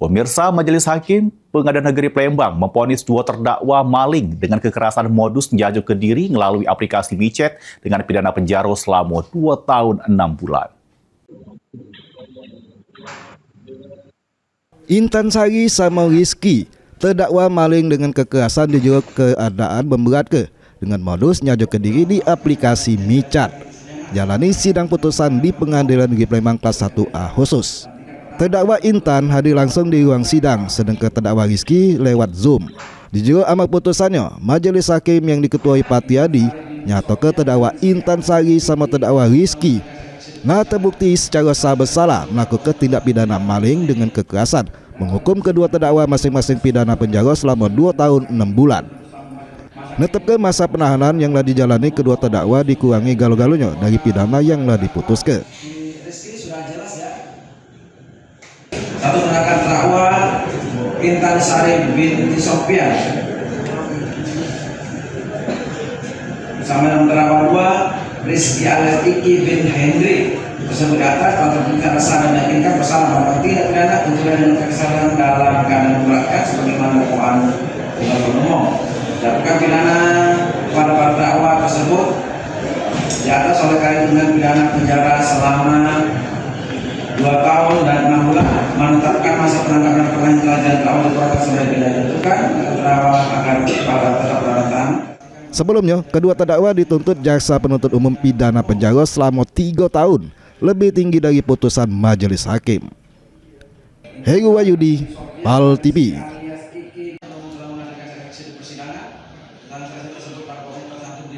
Pemirsa, Majelis Hakim Pengadilan Negeri Palembang memvonis 2 terdakwa maling dengan kekerasan modus menjajuk Kediri melalui aplikasi WeChat dengan pidana penjara selama 2 tahun 6 bulan. Intan Sari sama Rizky terdakwa maling dengan kekerasan dijerat keadaan memberatkan dengan modus nyajuk Kediri di aplikasi WeChat. Jalani sidang putusan di Pengadilan Negeri Palembang kelas 1A khusus. Terdakwa Intan hadir langsung di ruang sidang, sedangkan terdakwa Rizky lewat Zoom. Dijero amal putusannya, Majelis Hakim yang diketuai Patiadi nyato ke terdakwa Intan Sari sama terdakwa Rizky terbukti secara sah bersalah melakukan tindak pidana maling dengan kekerasan, menghukum kedua terdakwa masing-masing pidana penjara selama 2 tahun 6 bulan. Netepkan masa penahanan yang telah dijalani kedua terdakwa dikurangi galu-galunya dari pidana yang telah diputuskan. Satu menakan terdakwa Intan Sari binti Sofian bersama dengan terdakwa 2 Rizky alias Iki bin Hendri tersebut di atas telah terbukti rasa dan meyakinkan bersalah melakukan tindak pidana pencurian dengan kesalahan dalam keadaan memberatkan sebagaimana dakwaan penuntut umum. Dapat pidana pada terdakwa tersebut di atas oleh karena dengan pidana penjara selama 2 tahun dan 6 bulan, menetapkan masa penangkapan dan penanganan dan telah ditetapkan sebagai pidana ditentukan terdakwa agar tetap bertahan. Sebelumnya, kedua terdakwa dituntut jaksa penuntut umum pidana penjara selama 3 tahun, lebih tinggi dari putusan Majelis Hakim. Heru Wahyudi, PAL TV.